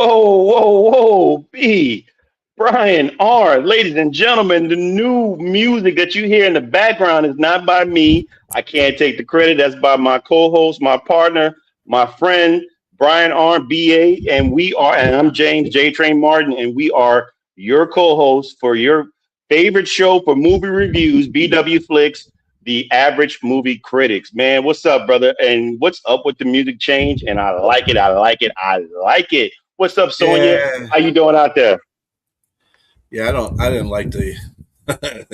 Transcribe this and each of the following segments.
Whoa, B. Brian R. Ladies and gentlemen, the new music that you hear in the background is not by me. I can't take the credit. That's by my co-host, my partner, my friend, Brian R. BA, and I'm James J. Train Martin, and we are your co-hosts for your favorite show for movie reviews, BW Flix, the average movie critics. Man, what's up, brother? And what's up with the music change? And I like it. I like it. I like it. What's up, Sonia? Yeah, How you doing out there? yeah. I didn't like the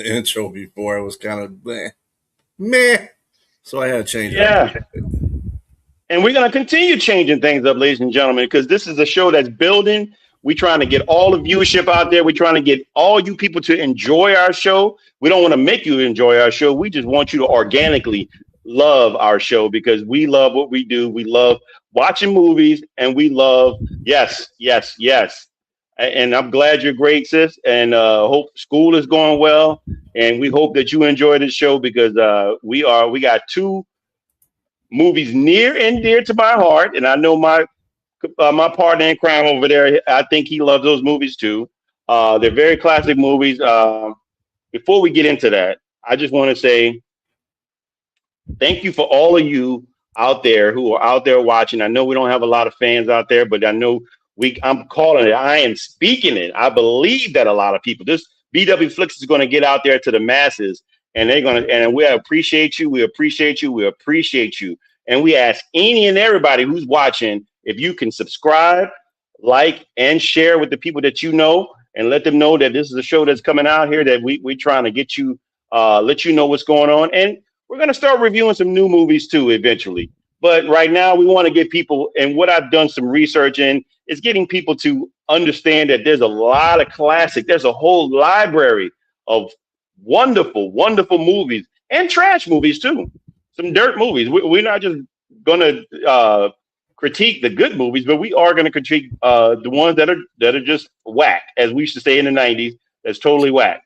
intro before. It was kind of meh. So I had to change it up a Yeah. little bit. And we're going to continue changing things up, ladies and gentlemen, because this is a show that's building. We're trying to get all the viewership out there. We're trying to get all you people to enjoy our show. We don't want to make you enjoy our show. We just want you to organically love our show because we love what we do. We love watching movies and we love, yes. And I'm glad you're great, sis. And hope school is going well. And we hope that you enjoy this show because we got two movies near and dear to my heart, and I know my partner in crime over there. I think he loves those movies too. They're very classic movies. Before we get into that, I just want to say thank you for all of you out there who are out there watching. I know we don't have a lot of fans out there, but I know we. I'm calling it. I am speaking it. I believe that a lot of people. This BW Flix is going to get out there to the masses, and they're going to. And we appreciate you. We appreciate you. We appreciate you. And we ask any and everybody who's watching if you can subscribe, like, and share with the people that you know, and let them know that this is a show that's coming out here that we're trying to get you, let you know what's going on. And we're going to start reviewing some new movies too eventually. But right now, we want to get people, and what I've done some research in is getting people to understand that there's a lot of classic, there's a whole library of wonderful movies and trash movies too. Some dirt movies. We're not just going to critique the good movies, but we are going to critique the ones that are just whack, as we used to say in the '90s. That's totally whack.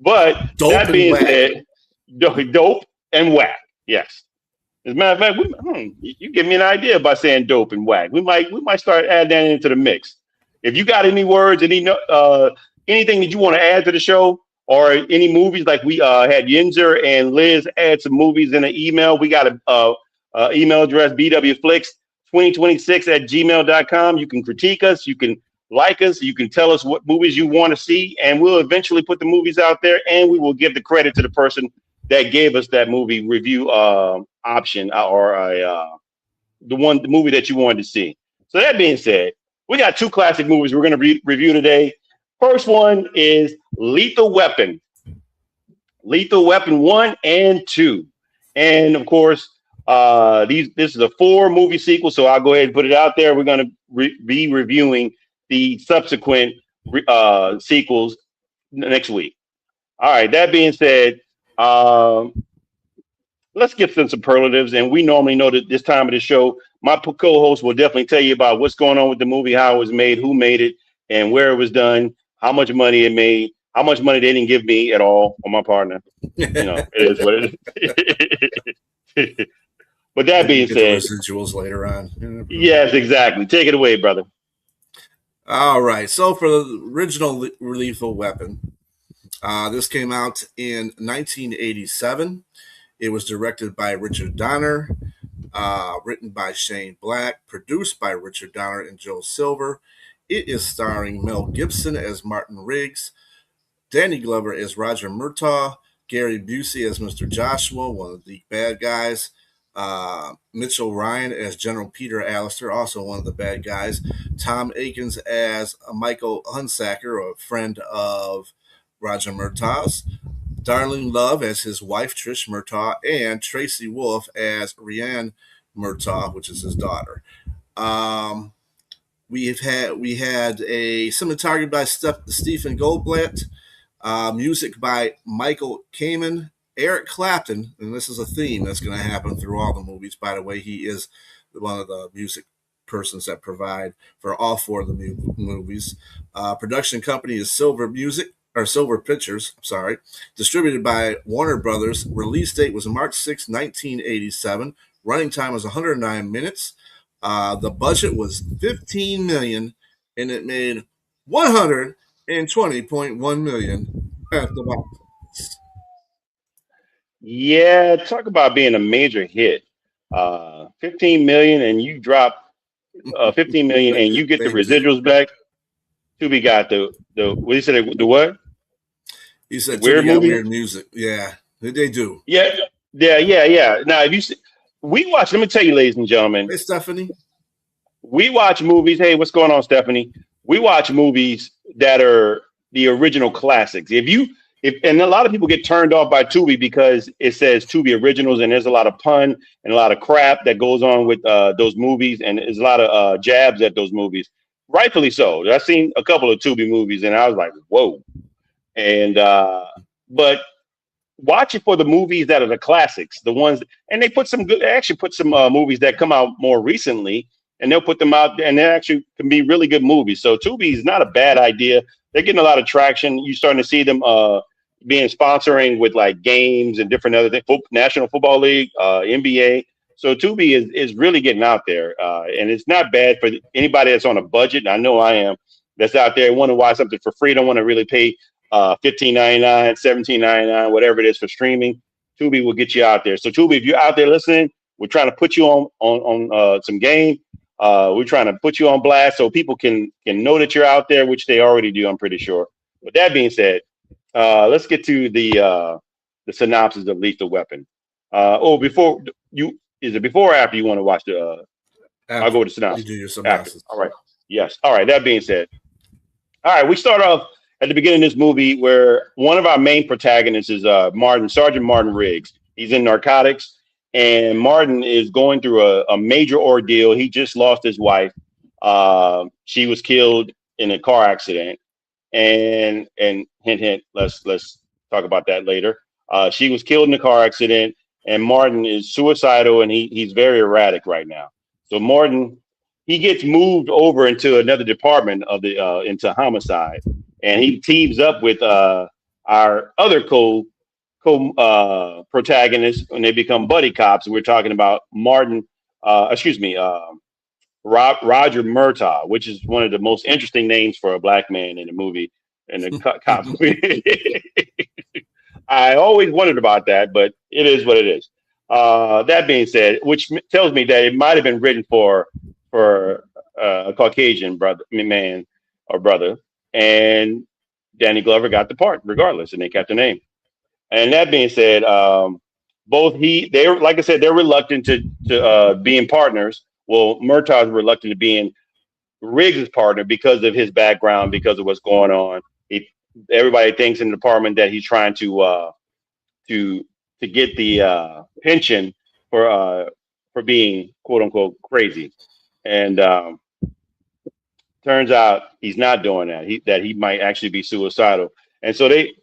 But Dope that and being whack. said, dope and whack. Yes. As a matter of fact, you give me an idea by saying dope and whack. We might start adding that into the mix. If you got any words, anything that you want to add to the show, or any movies like we had Yinzer and Liz add some movies in an email. We got a email address bwflix2026 at gmail.com. You can critique us. You can like us. You can tell us what movies you want to see, and we'll eventually put the movies out there, and we will give the credit to the person that gave us that movie review option or the movie that you wanted to see. So that being said, we got two classic movies we're going to review today. First one is Lethal Weapon 1 and 2. And of course, this is a 4 movie sequel, so I'll go ahead and put it out there. We're going to be reviewing the subsequent sequels next week. All right, that being said, um, let's get some superlatives. And we normally know that this time of the show, my co-host will definitely tell you about what's going on with the movie, how it was made, who made it, and where it was done, how much money it made, how much money they didn't give me at all or my partner. You know, it is what it is. But that Maybe being get the said, residuals later on. yes, exactly. Take it away, brother. All right. So for the original Lethal Weapon, this came out in 1987. It was directed by Richard Donner, written by Shane Black, produced by Richard Donner and Joe Silver. It is starring Mel Gibson as Martin Riggs, Danny Glover as Roger Murtaugh, Gary Busey as Mr. Joshua, one of the bad guys, Mitchell Ryan as General Peter Allister, also one of the bad guys, Tom Akins as Michael Hunsaker, a friend of Roger Murtaugh's, Darlene Love as his wife, Trish Murtaugh, and Tracy Wolf as Rianne Murtaugh, which is his daughter. Um, we had a cinematography by Stephen Goldblatt, music by Michael Kamen, Eric Clapton, and this is a theme that's going to happen through all the movies. By the way, he is one of the music persons that provide for all 4 of the movies. Production company is Silver Music or Silver Pictures. Sorry, distributed by Warner Brothers. Release date was March 6, 1987. Running time was 109 minutes. The budget was 15 million, and it made 120.1 million at the box office. Yeah, talk about being a major hit. 15 million and you drop 15 million and you get the They do. residuals back. Tubi got the what you said the what? He The said weird Tubi got movie? weird music. Yeah, they do. Yeah, yeah. Now, if you see, we watch, let me tell you, ladies and gentlemen, Hey, Stephanie. we watch movies. Hey, what's going on, Stephanie? We watch movies that are the original classics. If and a lot of people get turned off by Tubi because it says Tubi originals, and there's a lot of pun and a lot of crap that goes on with those movies, and there's a lot of jabs at those movies. Rightfully so. I've seen a couple of Tubi movies, and I was like, whoa. And but watch it for the movies that are the classics, the ones, and they put some good. They actually put some movies that come out more recently, and they'll put them out, and they actually can be really good movies. So Tubi is not a bad idea. They're getting a lot of traction. You're starting to see them being sponsoring with like games and different other things, National Football League, NBA. So Tubi is really getting out there, and it's not bad for anybody that's on a budget. I know I am. That's out there want to watch something for free. Don't want to really pay 15.99, 17.99, whatever it is for streaming. Tubi will get you out there. So Tubi, if you're out there listening, we're trying to put you on some game. We're trying to put you on blast so people can know that you're out there, which they already do. I'm pretty sure. With that being said, let's get to the synopsis of Lethal Weapon. Before you is it before or after you want to watch the? I'll After go with the you synopsis. do your After. synopsis. All right. Yes. All right. That being said, all right. We start off at the beginning of this movie where one of our main protagonists is Sergeant Martin Riggs. He's in narcotics, and Martin is going through a major ordeal. He just lost his wife. She was killed in a car accident, and hint hint. Let's talk about that later. She was killed in a car accident, and Martin is suicidal, and he's very erratic right now. So Martin, he gets moved over into another department of the into homicide, and he teams up with our other co protagonists, and they become buddy cops. We're talking about Martin, excuse me, Roger Murtaugh, which is one of the most interesting names for a black man in a movie, in a cop movie. I always wondered about that, but it is what it is. That being said, which tells me that it might have been written for a Caucasian man or brother, and Danny Glover got the part regardless, and they kept the name. And that being said, they like I said, they're reluctant to being partners. Well, Murtaugh's reluctant to being Riggs' partner because of his background, because of what's going on. Everybody thinks in the department that he's trying to get the pension for being quote unquote crazy, and turns out he's not doing that. He might actually be suicidal, and so they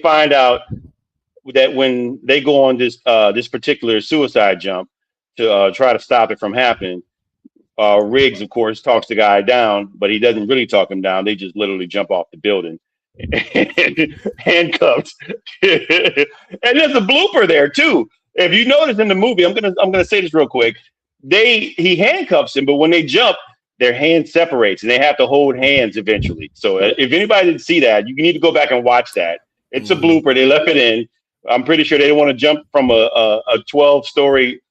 find out that when they go on this particular suicide jump to try to stop it from happening. Riggs, of course, talks the guy down, but he doesn't really talk him down. They just literally jump off the building, handcuffed. And there's a blooper there too. If you notice in the movie, I'm gonna say this real quick. He handcuffs him, but when they jump, their hand separates, and they have to hold hands eventually. So if anybody didn't see that, you need to go back and watch that. It's a blooper. They left it in. I'm pretty sure they didn't want to jump from a 12-story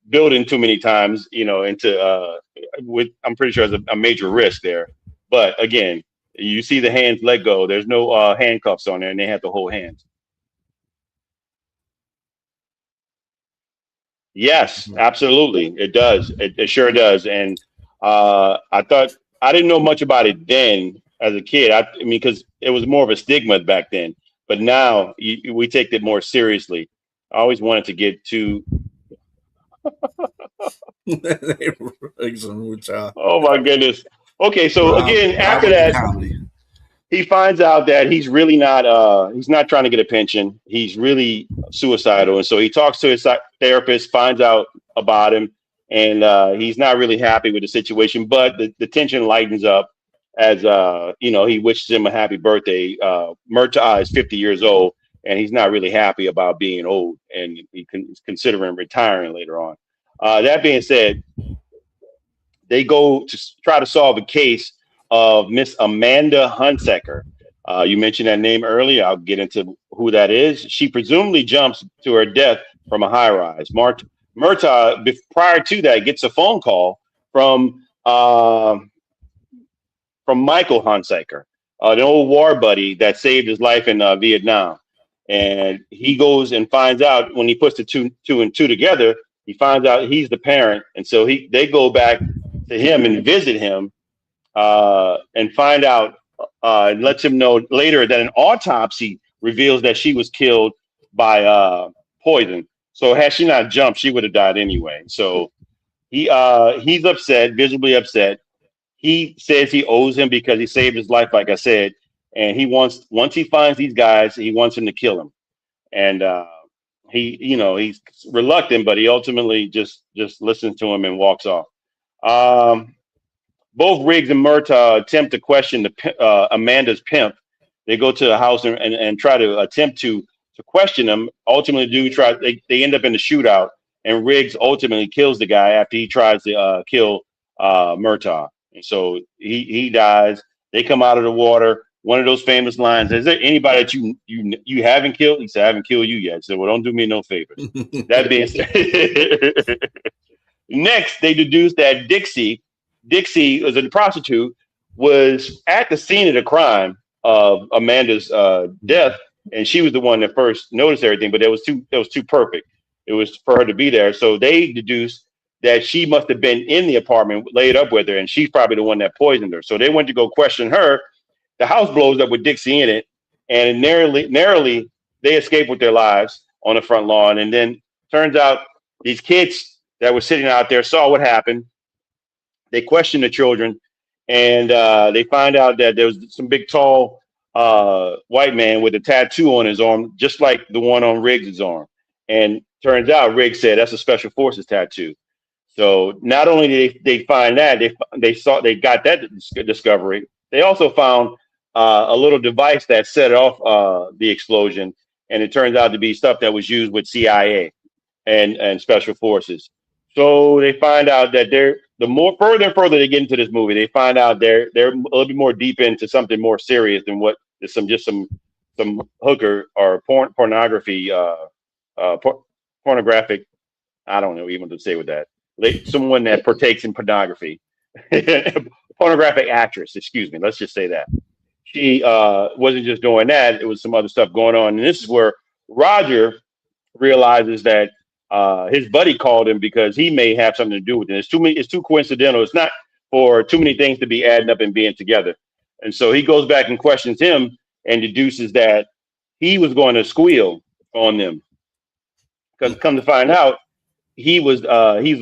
building too many times, into I'm pretty sure it's a major risk there. But again, you see the hands let go. There's no handcuffs on there, and they have to hold hands. Yes, absolutely, it does. It sure does. And I didn't know much about it then as a kid. I mean, because it was more of a stigma back then. But now we take it more seriously. I always wanted to get to. Riggs and Murtaugh. Oh my goodness. Okay, so Rob, again, Rob after with the that, comedy. he finds out that he's really not he's not trying to get a pension. He's really suicidal, and so he talks to his therapist, finds out about him, and he's not really happy with the situation. But the tension lightens up as he wishes him a happy birthday. Murtaugh is 50 years old, and he's not really happy about being old, and he's considering retiring later on. That being said, they go to try to solve a case of Miss Amanda Hunsaker. You mentioned that name earlier. I'll get into who that is. She presumably jumps to her death from a high rise. Murtaugh, prior to that, gets a phone call from Michael Hunsaker, an old war buddy that saved his life in Vietnam. And he goes and finds out when he puts the two and two together, he finds out he's the parent. And so they go back to him and visit him and find out and lets him know later that an autopsy reveals that she was killed by poison. So had she not jumped, she would have died anyway. So he's upset, visibly upset. He says he owes him because he saved his life, like I said, and once he finds these guys, he wants him to kill him. And he's reluctant, but he ultimately just listens to him and walks off. Both Riggs and Murtaugh attempt to question Amanda's pimp. They go to the house and try to attempt to question him. Ultimately, they end up in a shootout, and Riggs ultimately kills the guy after he tries to kill Murtaugh. And so he dies. They come out of the water. One of those famous lines: "Is there anybody that you haven't killed?" He said, "I haven't killed you yet." So, well, don't do me no favors. That being said, next they deduced that Dixie was a prostitute, was at the scene of the crime of Amanda's death, and she was the one that first noticed everything. But that was too perfect. It was for her to be there. So they deduced that she must have been in the apartment, laid up with her, and she's probably the one that poisoned her. So they went to go question her. The house blows up with Dixie in it, and narrowly they escape with their lives on the front lawn. And then turns out these kids that were sitting out there saw what happened. They questioned the children, and they find out that there was some big, tall white man with a tattoo on his arm, just like the one on Riggs' arm. And turns out Riggs said that's a Special Forces tattoo. So not only did they find that, they got that discovery. They also found a little device that set off the explosion, and it turns out to be stuff that was used with CIA and Special Forces. So they find out that the more further and further they get into this movie, they find out they're a little bit more deep into something more serious than what is some hooker or pornography, pornographic. I don't know even what to say with that. Someone that partakes in pornography, pornographic actress. Excuse me. Let's just say that she wasn't just doing that. It was some other stuff going on, and this is where Roger realizes that his buddy called him because he may have something to do with it. It's too coincidental. It's not for too many things to be adding up and being together. And so he goes back and questions him and deduces that he was going to squeal on them. Because come to find out, he was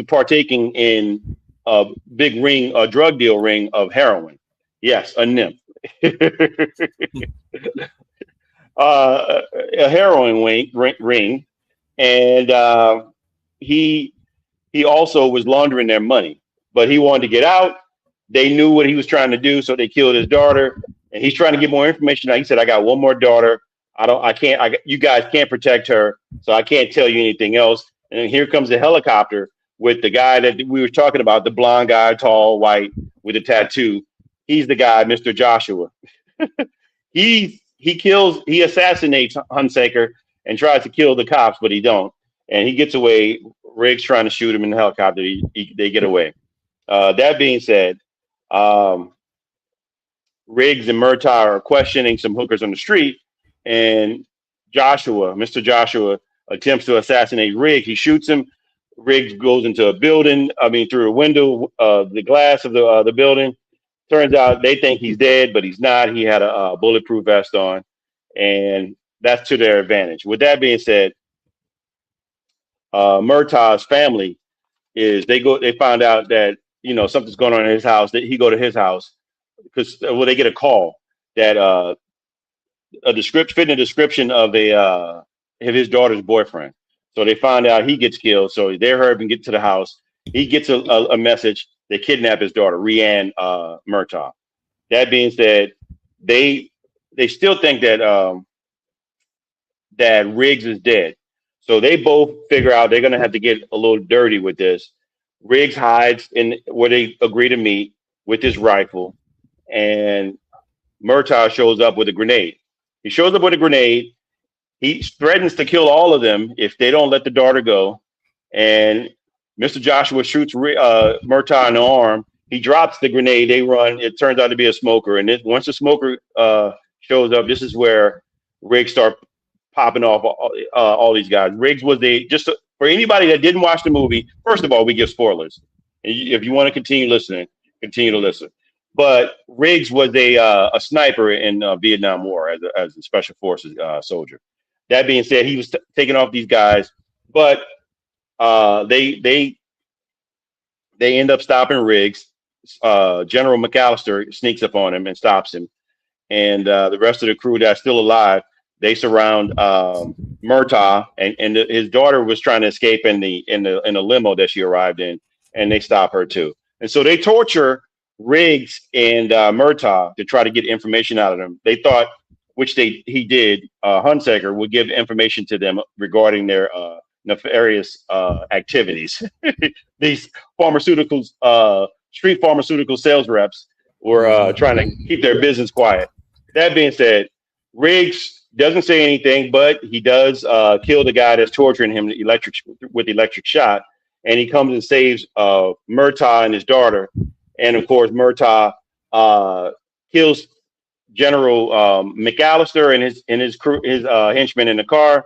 partaking in a big drug deal ring of heroin. Yes, a nymph. A heroin ring. And he also was laundering their money, but he wanted to get out. They knew what he was trying to do, so they killed his daughter. And he's trying to get more information. He said, "I got one more daughter. You guys can't protect her, so I can't tell you anything else." And here comes the helicopter with the guy that we were talking about, the blonde guy, tall, white, with a tattoo. He's the guy, Mr. Joshua. He assassinates Hunsaker and tries to kill the cops, but he don't. And he gets away. Riggs trying to shoot him in the helicopter. They get away. That being said, Riggs and Murtaugh are questioning some hookers on the street, and Mr. Joshua, attempts to assassinate Riggs. He shoots him. Riggs goes into a building. Through a window, the glass of the building. Turns out they think he's dead, but he's not. He had a bulletproof vest on, and that's to their advantage. With that being said, Murtaugh's family they find out that something's going on in his house. That he go to his house because they get a call that a description of his daughter's boyfriend. So they find out he gets killed. So they hurry and get to the house. He gets a message. They kidnap his daughter, Rianne Murtaugh. That being said, they still think that Riggs is dead. So they both figure out they're going to have to get a little dirty with this. Riggs hides in where they agree to meet with his rifle, and Murtaugh shows up with a grenade. He shows up with a grenade. He threatens to kill all of them if they don't let the daughter go. And Mr. Joshua shoots Murtaugh in the arm. He drops the grenade. They run. It turns out to be a smoker. And once the smoker shows up, this is where Riggs start popping off all these guys. Riggs was for anybody that didn't watch the movie. First of all, we give spoilers. If you want to continue listening, continue to listen. But Riggs was a sniper in Vietnam War as a special forces soldier. That being said, he was taking off these guys, but they end up stopping Riggs. General McAllister sneaks up on him and stops him, and the rest of the crew that's still alive, they surround Murtaugh, and his daughter was trying to escape in the limo that she arrived in, and they stop her too. And so they torture Riggs and Murtaugh to try to get information out of them. They thought, which he did, Hunsaker would give information to them regarding their nefarious activities. These pharmaceuticals, street pharmaceutical sales reps were trying to keep their business quiet. That being said, Riggs doesn't say anything, but he does kill the guy that's torturing him with electric shot, and he comes and saves Murtaugh and his daughter. And of course, Murtaugh kills General McAllister and his crew, his henchmen in the car,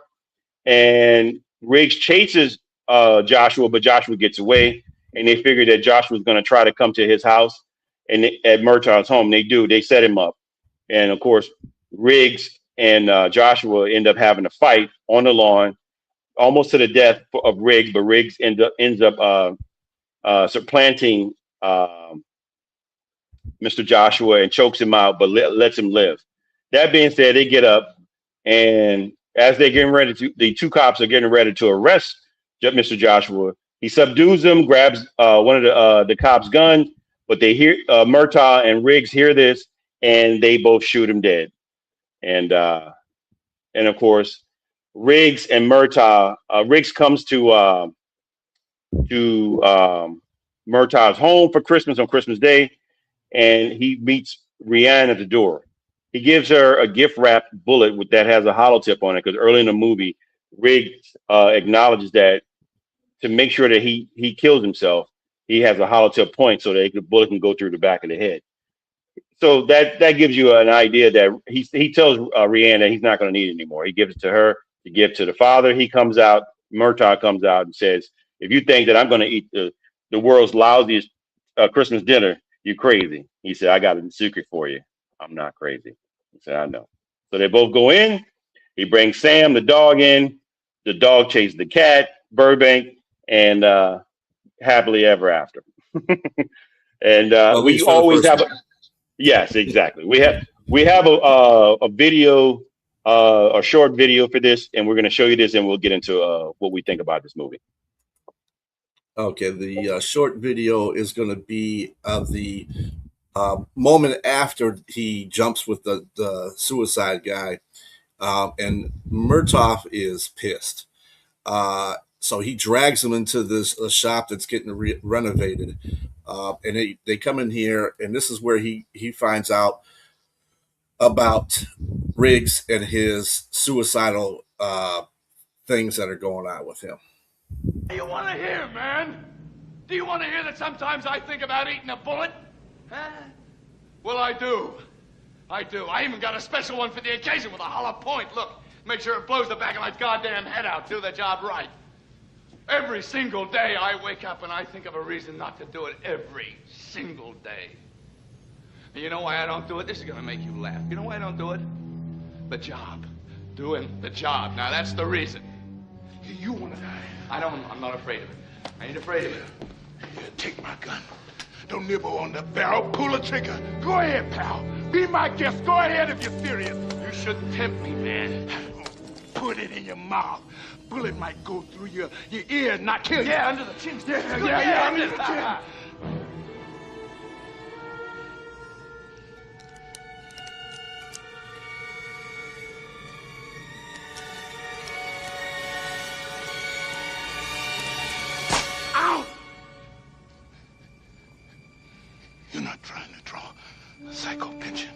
and Riggs chases Joshua, but Joshua gets away, and they figure that Joshua was going to try to come to his house and at Murtaugh's home. They do. They set him up, and of course, Riggs and Joshua end up having a fight on the lawn, almost to the death of Riggs, but Riggs ends up supplanting Mr. Joshua and chokes him out, but lets him live. That being said, they get up, and as they're getting ready the two cops are getting ready to arrest Mr. Joshua. He subdues them, grabs one of the cops' guns, but they hear Murtaugh and Riggs hear this, and they both shoot him dead. And of course, Riggs and Murtaugh. Riggs comes to Murtaugh's home for Christmas on Christmas Day, and he meets Rianne at the door. He gives her a gift wrapped bullet that has a hollow tip on it, because early in the movie, Riggs acknowledges that to make sure that he kills himself, he has a hollow tip point so that the bullet can go through the back of the head. So that gives you an idea that he tells Rianne that he's not going to need it anymore. He gives it to her to give to the father. Murtaugh comes out and says, "If you think that I'm going to eat the world's lousiest Christmas dinner, you're crazy." He said, "I got a secret for you. I'm not crazy." He said, "I know." So they both go in. He brings Sam, the dog, in. The dog chases the cat, Burbank, and happily ever after. And we always have yes, exactly. We have a video, a short video for this, and we're going to show you this, and we'll get into what we think about this movie. Okay, the short video is going to be of the moment after he jumps with the suicide guy, and Murtaugh is pissed. So he drags him into this shop that's getting renovated, and they come in here, and this is where he finds out about Riggs and his suicidal things that are going on with him. What do you want to hear, man? Do you want to hear that sometimes I think about eating a bullet? Huh? Well, I do. I do. I even got a special one for the occasion with a hollow point. Look, make sure it blows the back of my goddamn head out. Do the job right. Every single day I wake up and I think of a reason not to do it. Every single day. And you know why I don't do it? This is going to make you laugh. You know why I don't do it? The job. Doing the job. Now, that's the reason. You want to die? I don't. I'm not afraid of it. I ain't afraid of it. Here, take my gun. Don't nibble on the barrel. Pull the trigger. Go ahead, pal. Be my guest. Go ahead if you're serious. You shouldn't tempt me, man. Put it in your mouth. Bullet might go through your ear, not kill you. Yeah, under the chin. Yeah, under the chin. Psycho pigeon.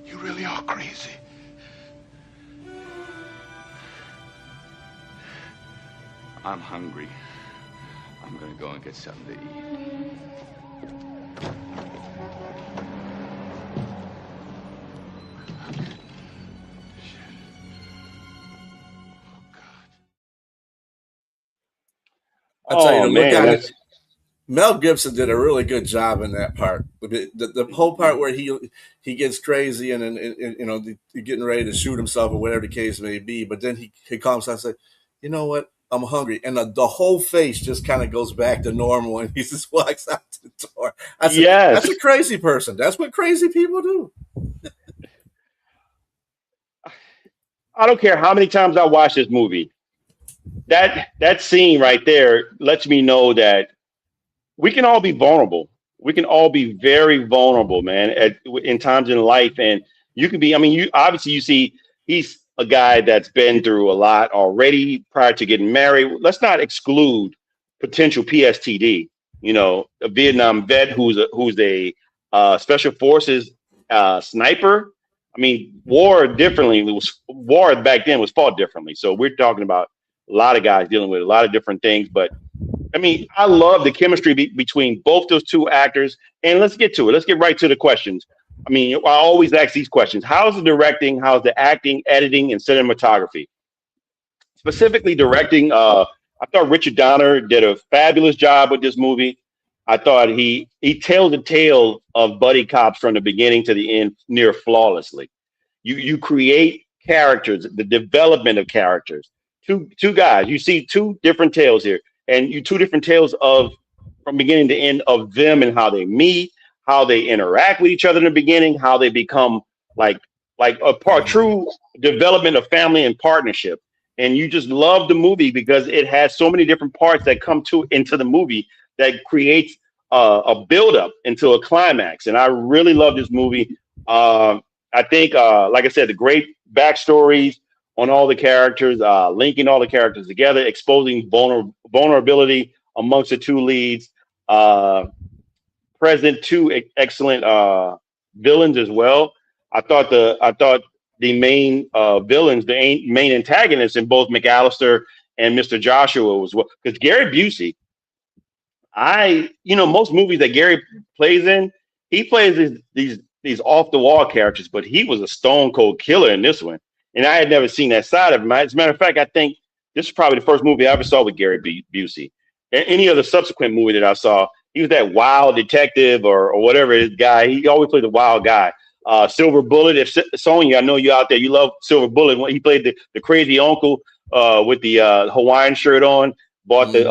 You really are crazy. I'm hungry. I'm gonna go and get something to eat. I tell you, Oh to look man, on it, that's Mel Gibson did a really good job in that part. The whole part where he gets crazy and you know, getting ready to shoot himself or whatever the case may be, but then he comes out and says, "You know what? I'm hungry," and the whole face just kind of goes back to normal, and he just walks out to the door. I said, yes. "That's a crazy person. That's what crazy people do." I don't care how many times I watch this movie. That scene right there lets me know that we can all be vulnerable. We can all be very vulnerable, man, in times in life. And you can be, I mean, you obviously you see he's a guy that's been through a lot already prior to getting married. Let's not exclude potential PSTD. You know, a Vietnam vet who's a special forces sniper. I mean, war differently. It was war back then was fought differently. So we're talking about a lot of guys dealing with a lot of different things, but I mean, I love the chemistry between both those two actors. And let's get to it. Let's get right to the questions. I mean, I always ask these questions. How's the directing? How's the acting, editing, and cinematography? Specifically directing, I thought Richard Donner did a fabulous job with this movie. I thought he tells the tale of buddy cops from the beginning to the end near flawlessly. You create characters, the development of characters. Two guys. You see two different tales here, and you two different tales of from beginning to end of them and how they meet, how they interact with each other in the beginning, how they become like like a part true development of family and partnership. And you just love the movie because it has so many different parts that come to into the movie that creates a build up into a climax. And I really love this movie. I think, like I said, the great backstories on all the characters, linking all the characters together, exposing vulnerability amongst the two leads, uh, present two excellent villains as well. I thought the main villains, main antagonists in both McAllister and Mr. Joshua was well because Gary Busey. Most movies that Gary plays in, he plays these off the wall characters, but he was a stone cold killer in this one, and I had never seen that side of him. As a matter of fact, I think this is probably the first movie I ever saw with Gary Busey. And any other subsequent movie that I saw, he was that wild detective or whatever his guy. He always played the wild guy. Silver Bullet. If Sonya, I know you out there, you love Silver Bullet. When he played the crazy uncle with the Hawaiian shirt on, bought he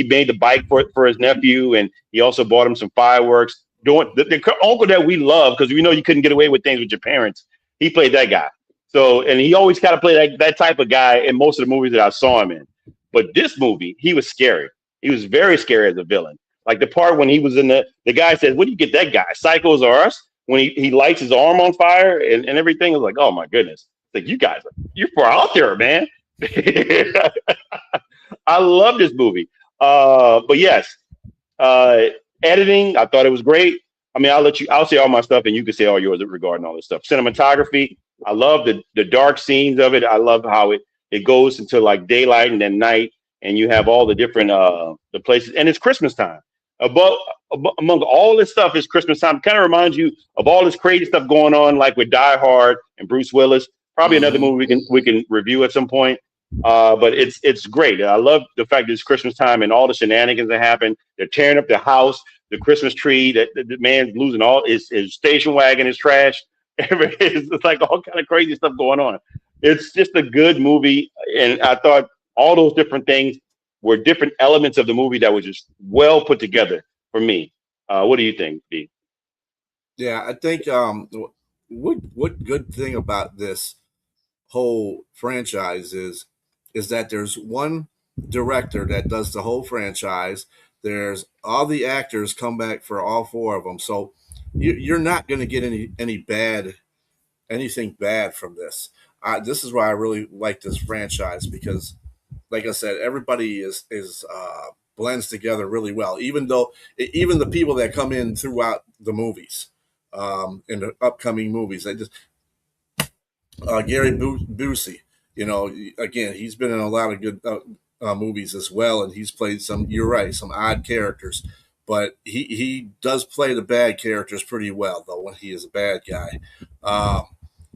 made the bike for his nephew, and he also bought him some fireworks. Doing the uncle that we love because we know you couldn't get away with things with your parents. He played that guy. So, and he always kind of played that type of guy in most of the movies that I saw him in. But this movie, he was scary. He was very scary as a villain. Like the part when he was in the guy said, "Where do you get that guy? Psychos are us." When he lights his arm on fire and everything, is like, oh my goodness. It's like, you guys, you're far out there, man. I love this movie. But yes, uh, editing, I thought it was great. I mean, I'll say all my stuff and you can say all yours regarding all this stuff. Cinematography, I love the dark scenes of it. I love how it goes into like daylight and then night, and you have all the different the places, and it's Christmas time. Above, among all this stuff is Christmas time. Kind of reminds you of all this crazy stuff going on, like with Die Hard and Bruce Willis. Probably another movie we can review at some point. But it's great. I love the fact that it's Christmas time and all the shenanigans that happen. They're tearing up the house, the Christmas tree. That the man's losing all his station wagon, his trash. It's like all kind of crazy stuff going on. It's just a good movie, and I thought all those different things were different elements of the movie that were just well put together for me. What do you think, B? Yeah, I think what good thing about this whole franchise is that there's one director that does the whole franchise. There's all the actors come back for all four of them, so you're not going to get anything bad from this. This is why I really like this franchise because, like I said, everybody is blends together really well. Even the people that come in throughout the movies, in the upcoming movies, Gary Busey, again, he's been in a lot of good movies as well, and he's played some. You're right, some odd characters, but he does play the bad characters pretty well, though, when he is a bad guy.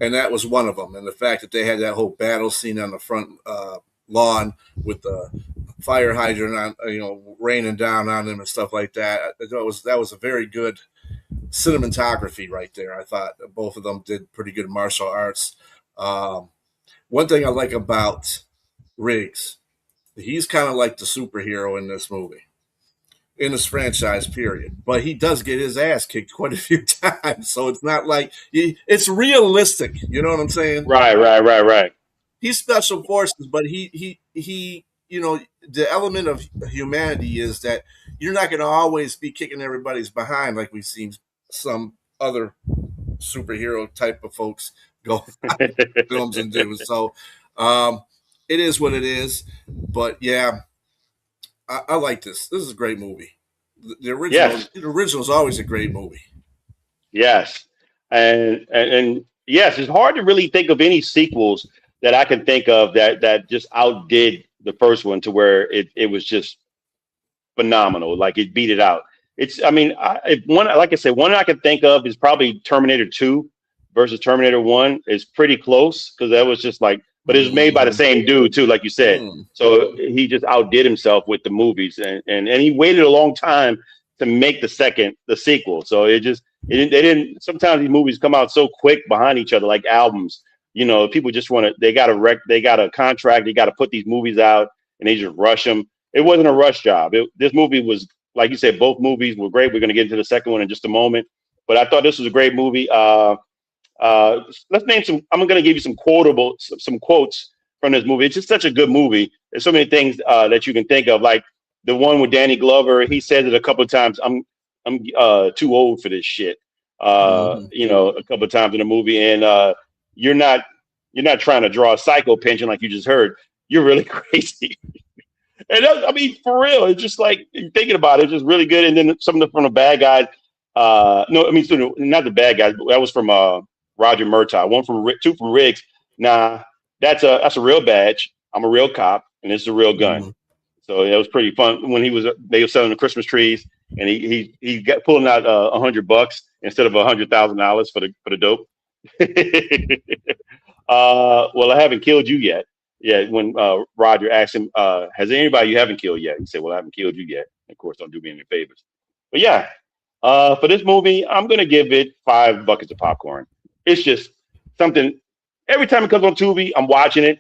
And that was one of them. And the fact that they had that whole battle scene on the front lawn with the fire hydrant on, raining down on them and stuff like that. That was a very good cinematography right there. I thought both of them did pretty good martial arts. One thing I like about Riggs, he's kind of like the superhero in this movie, in this franchise period, but he does get his ass kicked quite a few times. So it's not like it's realistic. You know what I'm saying? Right. He's special forces, but he the element of humanity is that you're not going to always be kicking everybody's behind like we've seen some other superhero type of folks go films and do. So it is what it is. But yeah, I like this. This is a great movie. The original is always a great movie. Yes, and yes, it's hard to really think of any sequels that I can think of that just outdid the first one to where it was just phenomenal. Like it beat it out. If one, like I said, one I can think of is probably Terminator 2 versus Terminator 1 is pretty close because that was just like, but it was made by the same dude too, like you said. So he just outdid himself with the movies, and he waited a long time to make the sequel. So they didn't. Sometimes these movies come out so quick behind each other, like albums. People just they got a contract, they got to put these movies out, and they just rush them. It wasn't a rush job. This movie was, like you said, both movies were great. We're going to get into the second one in just a moment, but I thought this was a great movie. Let's name some. I'm going to give you some quotes from this movie. It's just such a good movie. There's so many things that you can think of, like the one with Danny Glover. He says it a couple of times. I'm too old for this shit. A couple of times in the movie, and you're not trying to draw a psycho pension like you just heard. You're really crazy. And for real, it's just like thinking about it, it's just really good. And then some of the from the bad guys. Not the bad guys. But that was from Roger Murtaugh. Two from Riggs. Nah, that's a real badge. I'm a real cop, and it's a real gun. So it was pretty fun when they were selling the Christmas trees, and he got pulling out $100 instead of $100,000 for the dope. Well, I haven't killed you yet. Yeah, when Roger asked him, has anybody you haven't killed yet? He said, well, I haven't killed you yet. Of course, don't do me any favors. But yeah, for this movie, I'm going to give it 5 buckets of popcorn. It's just something. Every time it comes on Tubi, I'm watching it.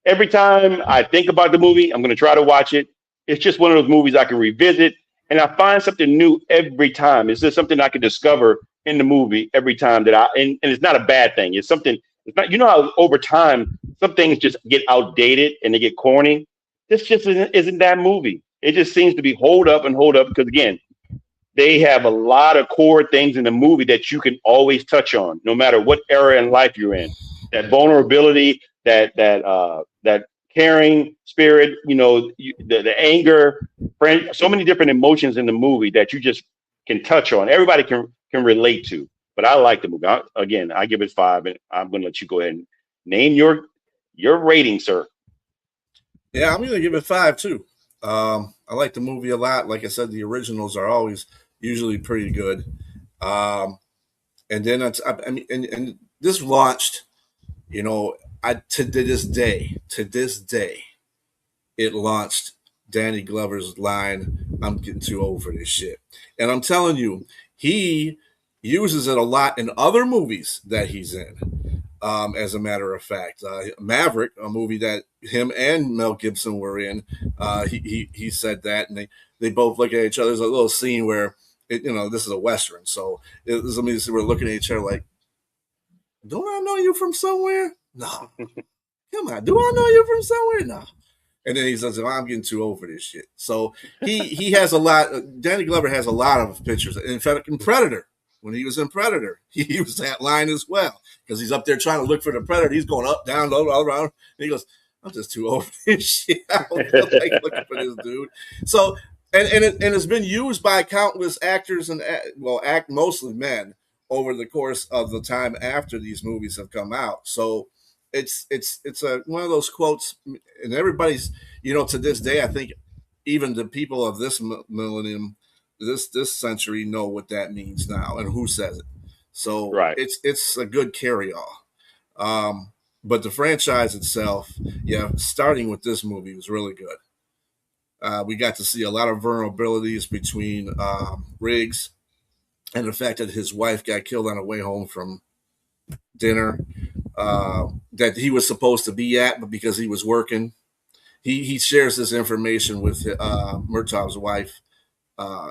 Every time I think about the movie, I'm going to try to watch it. It's just one of those movies I can revisit, and I find something new every time. It's just something I can discover in the movie every time and it's not a bad thing. It's something. It's not, how over time some things just get outdated and they get corny. This just isn't that movie. It just seems to be hold up because again, they have a lot of core things in the movie that you can always touch on, no matter what era in life you're in. That vulnerability, that caring spirit, the anger, so many different emotions in the movie that you just can touch on. Everybody can relate to. But I like the movie. I give it 5, and I'm going to let you go ahead and name your rating, sir. Yeah, I'm going to give it 5 too. I like the movie a lot. Like I said, the originals are always usually pretty good. And then and this launched, to this day, it launched Danny Glover's line, "I'm getting too old for this shit," and I'm telling you, he uses it a lot in other movies that he's in. As a matter of fact, Maverick, a movie that him and Mel Gibson were in, he said that, and they both look at each other. There's a little scene where this is a Western, so we're looking at each other like, "Don't I know you from somewhere? No, come on, do I know you from somewhere? No." And then he says, "I'm getting too old for this shit." So he has a lot. Danny Glover has a lot of pictures. In fact, in Predator. When he was in Predator, he used that line as well because he's up there trying to look for the predator. He's going up, down, low, all around. And he goes, I'm just too old for this shit. I don't feel like looking for this dude. So, and it's been used by countless actors and mostly men over the course of the time after these movies have come out. So it's a one of those quotes, and everybody's, to this day, I think even the people of this millennium, this century, know what that means now and who says it. So Right. it's a good carry-all. But the franchise itself, starting with this movie was really good. We got to see a lot of vulnerabilities between Riggs and the fact that his wife got killed on the way home from dinner that he was supposed to be at, but because he was working, he shares this information with Murtaugh's wife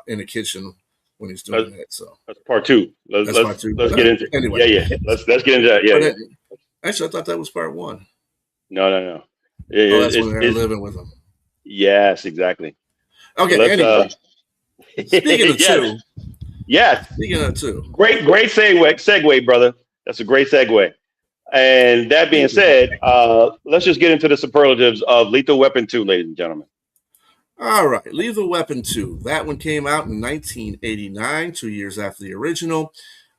in the kitchen when he's doing that. So that's part two. Let's get into anyway. Yeah. Let's get into that. Yeah. Actually, I thought that was part one. No. That's when they're living with him. Yes, exactly. Okay. So anyway, speaking of yes. two. Yes. Speaking of two. Great segue, brother. That's a great segue. And that being said, let's just get into the superlatives of Lethal Weapon 2, ladies and gentlemen. All right, Lethal Weapon 2. That one came out in 1989, 2 years after the original.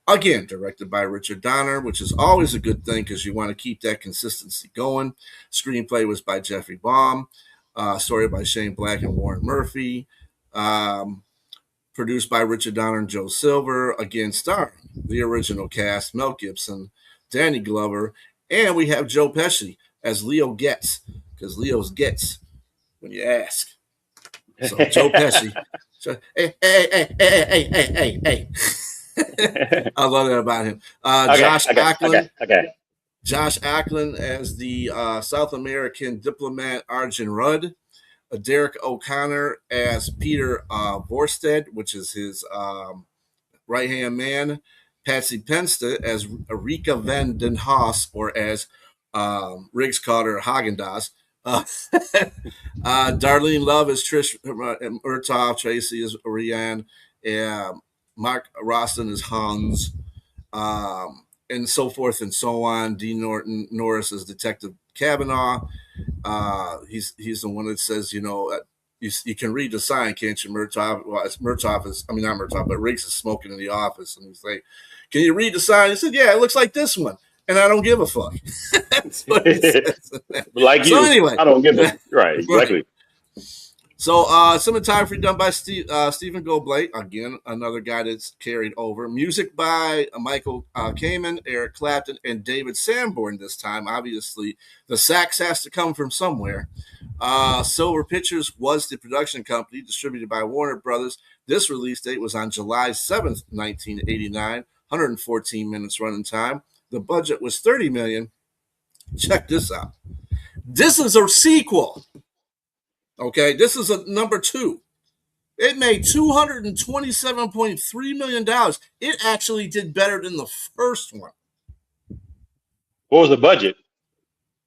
Again, directed by Richard Donner, which is always a good thing because you want to keep that consistency going. Screenplay was by Jeffrey Baum. Story by Shane Black and Warren Murphy. Produced by Richard Donner and Joe Silver. Again, starring the original cast, Mel Gibson, Danny Glover, and we have Joe Pesci as Leo Getz, because Leo's Getz when you ask. So Joe Pesci. Hey. I love that about him. Josh Ackland. Josh Ackland as the South American diplomat Arjun Rudd. Derek O'Connor as Peter Vorsted, which is his right-hand man. Patsy Pensta as Rika Van Den Haas, or as Riggs called her, Haagen-Dazs. Darlene Love is Trish Murtaugh. Tracy is Rianne. Mark Roston is Hans. And so forth and so on. Dean Norris is Detective Kavanaugh. He's the one that says, you can read the sign, can't you, Murtaugh? Well, it's Murtaugh is, not Murtaugh, but Riggs is smoking in the office. And he's like, can you read the sign? He said, yeah, it looks like this one. And I don't give a fuck. That's what he says. Like so anyway, I don't give a right, exactly. So cinematography done by Stephen Goldblate, again, another guy that's carried over. Music by Michael Kamen, Eric Clapton, and David Sanborn this time. Obviously, the sax has to come from somewhere. Silver Pictures was the production company, distributed by Warner Brothers. This release date was on July 7th, 1989, 114 minutes running time. The budget was $30 million. Check this out. This is a sequel. Okay, this is a number 2. It made $227.3 million. It actually did better than the first one. What was the budget?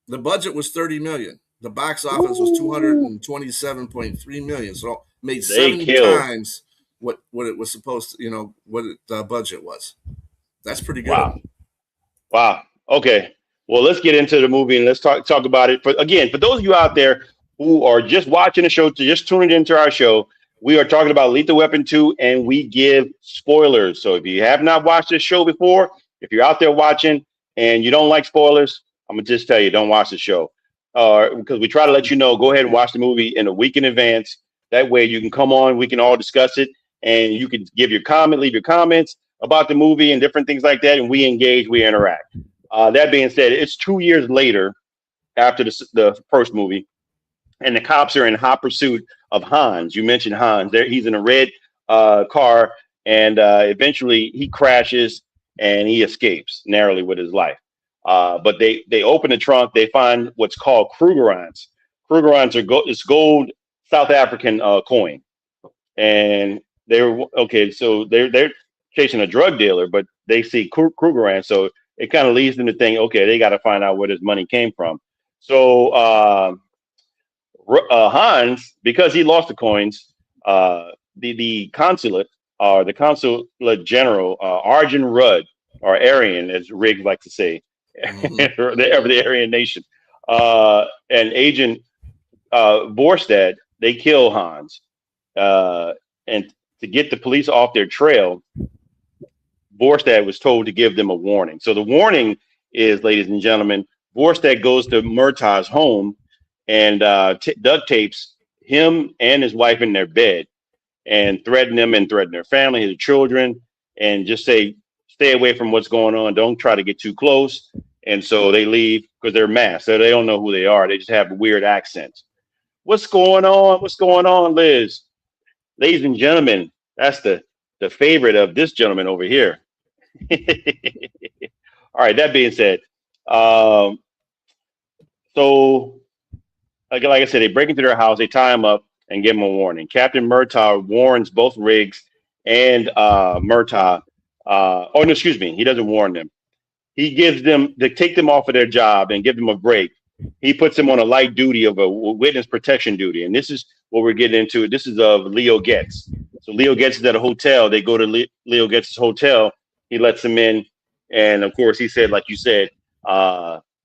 The budget was $30 million. The box office was $227.3 million. So it made 7 times what it was supposed to, what the budget was. That's pretty good. Wow. Okay. Well, let's get into the movie and let's talk about it. For those of you out there who are just watching the show, just tuning into our show, we are talking about Lethal Weapon 2, and we give spoilers. So if you have not watched this show before, if you're out there watching and you don't like spoilers, I'm going to just tell you, don't watch the show. Because we try to let you know, go ahead and watch the movie in a week in advance. That way you can come on, we can all discuss it, and you can leave your comments about the movie and different things like that, and we engage, we interact. That being said, it's 2 years later after the first movie, and the cops are in hot pursuit of Hans. You mentioned Hans. He's in a red car, and eventually he crashes and he escapes narrowly with his life. But they open the trunk. They find what's called Krugerrands. Krugerrands are gold South African coin, and they're chasing a drug dealer, but they see Krugerrands, so it kind of leads them to think, okay, they got to find out where this money came from. So Hans, because he lost the coins, the consulate general, Arjun Rudd, or Aryan, as Riggs likes to say, the Aryan nation, And Agent Vorstad, they kill Hans. And to get the police off their trail, Vorstad was told to give them a warning. So the warning is, ladies and gentlemen, Vorstad goes to Murtaugh's home and duct tapes him and his wife in their bed and threaten them and threaten their family, his children, and just say, stay away from what's going on. Don't try to get too close. And so they leave because they're masked. So they don't know who they are. They just have weird accents. What's going on? What's going on, Liz? Ladies and gentlemen, that's the favorite of this gentleman over here. All right, that being said, so like I said, they break into their house, they tie him up and give him a warning. Captain Murtaugh warns both Riggs and Murtaugh. Oh, no, excuse me. He doesn't warn them. He gives them to take them off of their job and give them a break. He puts them on a light duty of a witness protection duty. And this is what we're getting into. This is of Leo Getz. So Leo Getz is at a hotel. They go to Leo Getz's hotel. He lets them in. And of course, he said, like you said,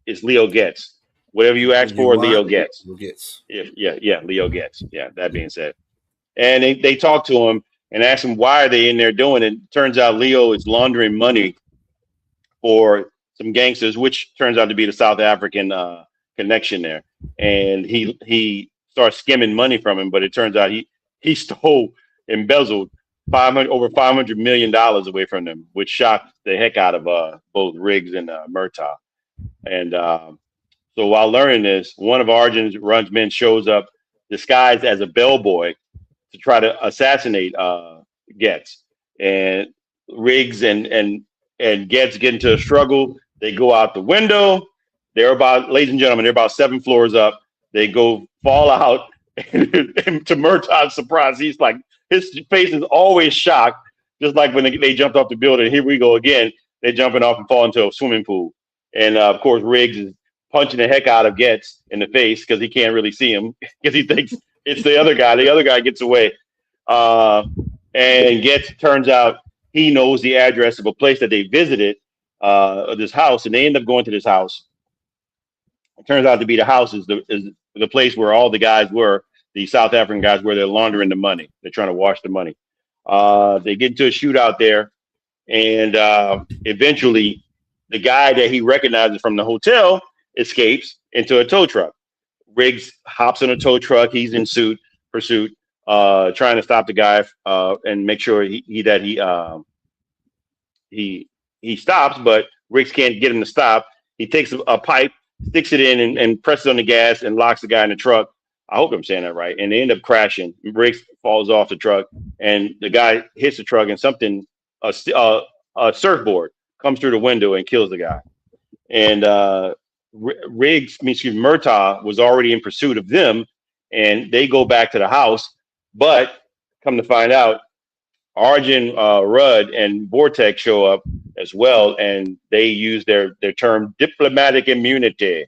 it's Leo Getz. Whatever you ask for, Leo Getz. Yeah, Leo Getz. Yeah, that being said. And they talk to him and ask him why are they in there doing it. Turns out Leo is laundering money for some gangsters, which turns out to be the South African connection there. And he starts skimming money from him, but it turns out he embezzled over $500 million away from them, which shocked the heck out of both Riggs and Murtaugh. And so while learning this, one of Arjun's men shows up disguised as a bellboy to try to assassinate Getz. And Riggs and Getz get into a struggle. They go out the window. Ladies and gentlemen, they're about 7 floors up. They fall out. And to Murtaugh's surprise, he's like, his face is always shocked, just like when they jumped off the building. Here we go again. They're jumping off and fall into a swimming pool. And of course, Riggs is punching the heck out of Getz in the face because he can't really see him because he thinks it's the other guy. The other guy gets away. And Getz, turns out he knows the address of a place that they visited, this house, and they end up going to this house. It turns out to be the house is the place where all the guys were, the South African guys, where they're laundering the money. They're trying to wash the money. They get into a shootout there, and eventually the guy that he recognizes from the hotel escapes into a tow truck. Riggs hops in a tow truck. He's in pursuit, trying to stop the guy and make sure he stops, but Riggs can't get him to stop. He takes a pipe, sticks it in and presses on the gas and locks the guy in the truck. I hope I'm saying that right. And they end up crashing. Riggs falls off the truck and the guy hits the truck and a surfboard comes through the window and kills the guy. And Murtaugh was already in pursuit of them, and they go back to the house. But come to find out, Arjun Rudd and Vortex show up as well, and they use their term diplomatic immunity,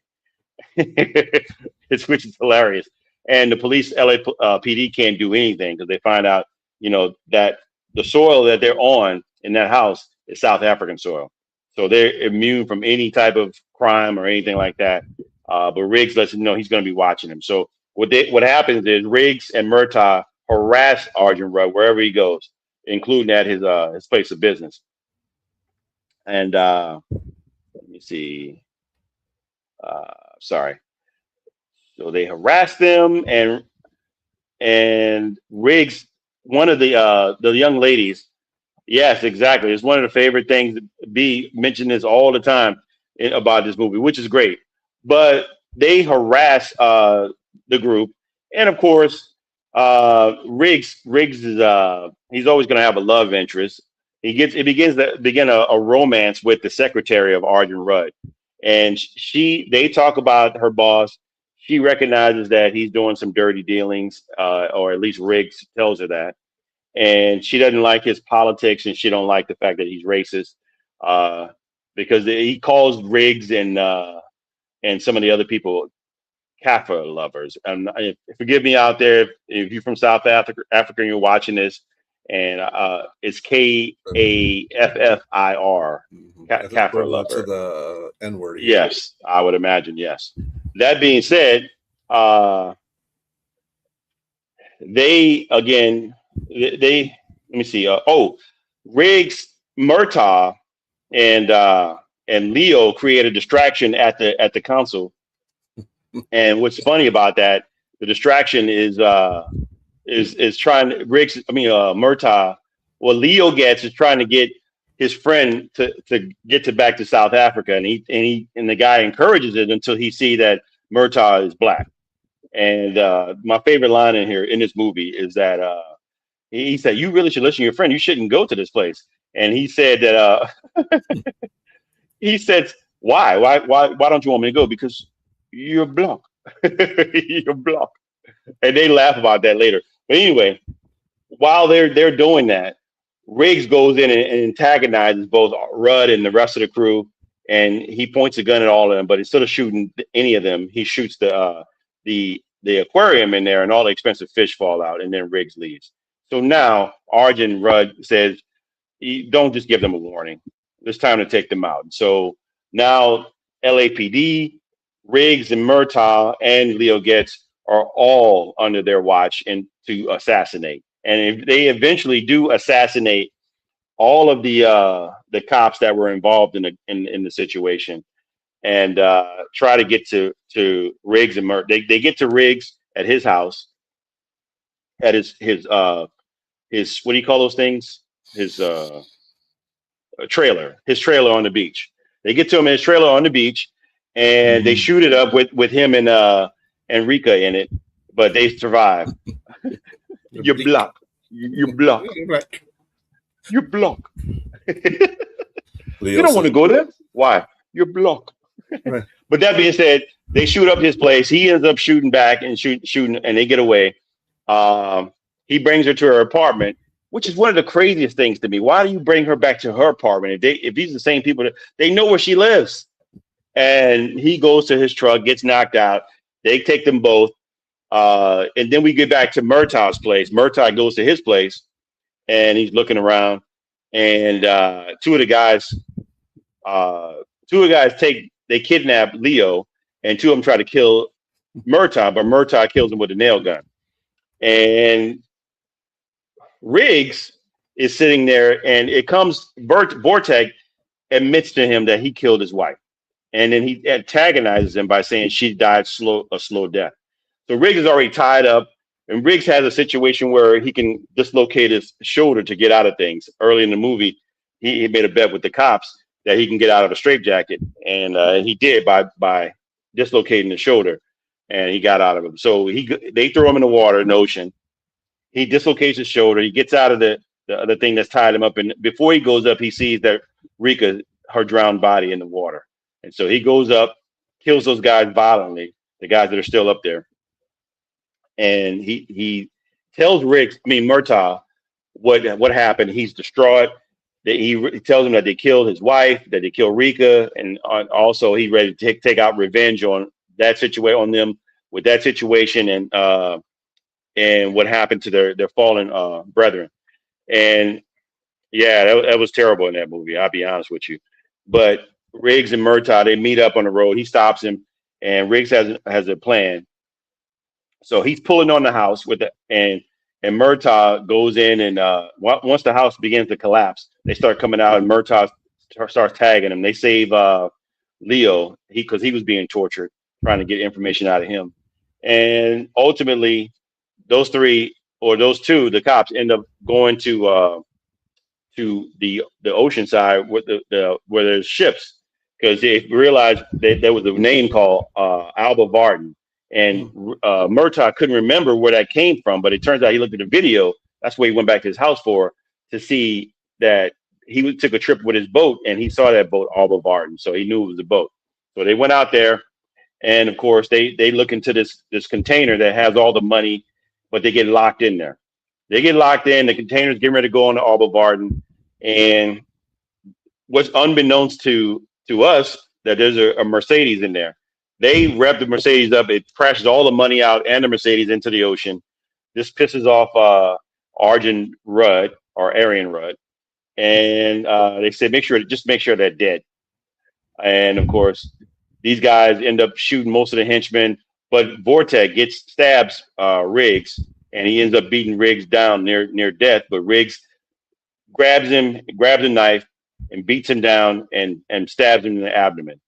which is hilarious. And the police, LAPD, can't do anything because they find out, that the soil that they're on in that house is South African soil. So they're immune from any type of crime or anything like that. But Riggs lets him know he's going to be watching him. So what happens is Riggs and Murtaugh harass Arjun Rudd wherever he goes, including at his place of business. And let me see. Sorry. So they harass them, and Riggs, one of the young ladies. Yes, exactly. It's one of the favorite things. B mentioned this all the time about this movie, which is great. But they harass the group, and of course, Riggs is he's always going to have a love interest. It begins a romance with the secretary of Arjun Rudd, and they talk about her boss. She recognizes that he's doing some dirty dealings, or at least Riggs tells her that. And she doesn't like his politics, and she don't like the fact that he's racist, because he calls Riggs and some of the other people Kaffir lovers. And forgive me out there if you're from South Africa and you're watching this, and it's Kaffir. Kaffir lover. To the N-word. Yes, I would imagine. Yes. That being said, they again, they let me see. Riggs, Murtaugh, and Leo create a distraction at the council. And what's funny about that, the distraction is trying to Riggs. I mean, Murtaugh. What Leo gets is trying to get his friend to get to back to South Africa, and the guy encourages it until he see that Murtaugh is black. And my favorite line in here in this movie is that he said, "You really should listen to your friend. You shouldn't go to this place." And he said that he said, why don't you want me to go? Because you're black. You're black. And they laugh about that later. But anyway, while they're doing that, Riggs goes in and antagonizes both Rudd and the rest of the crew, and he points a gun at all of them. But instead of shooting any of them, he shoots the aquarium in there, and all the expensive fish fall out, and then Riggs leaves. So now Arjun Rudd says, "Don't just give them a warning. It's time to take them out." So now LAPD, Riggs and Murtaugh and Leo Getz are all under their watch and to assassinate. And if they eventually do assassinate all of the cops that were involved in the situation, and try to get to Riggs and they get to Riggs at his house, at his what do you call those things? His his trailer on the beach. They get to him in his trailer on the beach, and they shoot it up with him and Rika in it, but they survive. You're block. You're block. You're block. You don't want to go there. Why? You're block. Right. But that being said, they shoot up his place. He ends up shooting back and shooting, and they get away. He brings her to her apartment, which is one of the craziest things to me. Why do you bring her back to her apartment? If these are the same people, they know where she lives. And he goes to his truck, gets knocked out. They take them both. And then we get back to Murtaugh's place. Murtaugh goes to his place, and he's looking around. And two of the guys they kidnap Leo, and two of them try to kill Murtaugh, but Murtaugh kills him with a nail gun. And Riggs is sitting there, and it comes Vortek admits to him that he killed his wife, and then he antagonizes him by saying she died a slow death. So Riggs is already tied up, and Riggs has a situation where he can dislocate his shoulder to get out of things. Early in the movie, he made a bet with the cops that he can get out of a straitjacket, and he did by dislocating the shoulder, and he got out of it. So they throw him in the water, in the ocean. He dislocates his shoulder. He gets out of the thing that's tied him up, and before he goes up, he sees that Rika, her drowned body in the water, and so he goes up, kills those guys violently, the guys that are still up there, and he tells Murtaugh what happened. He's distraught. He tells him that they killed his wife, that they killed Rika, and also he's ready to take out revenge on that situation, on them with that situation, and what happened to their fallen brethren. And yeah, that was terrible in that movie. I'll be honest with you. But Riggs and Murtaugh, they meet up on the road. He stops him, and Riggs has a plan. So he's pulling on the house and Murtaugh goes in, and once the house begins to collapse, they start coming out, and Murtaugh starts tagging him. They save Leo because he was being tortured, trying to get information out of him. And ultimately, those two, the cops, end up going to the ocean side with where there's ships, because they realized that there was a name called Alba Varden. And Murtaugh couldn't remember where that came from, but it turns out he looked at the video. That's where he went back to his house to see that he took a trip with his boat, and he saw that boat, Alba Varden, so he knew it was a boat. So they went out there, and of course they look into this container that has all the money, but they get locked in there. They get locked in. The container's getting ready to go on to Alba Varden, and what's unbeknownst to us, that there's a Mercedes in there. They rev the Mercedes up. It crashes all the money out and the Mercedes into the ocean. This pisses off Arjun Rudd, or Aryan Rudd, and they said, make sure they're dead. And of course, these guys end up shooting most of the henchmen, but Vortex stabs Riggs, and he ends up beating Riggs down near death. But Riggs grabs a knife, and beats him down and stabs him in the abdomen,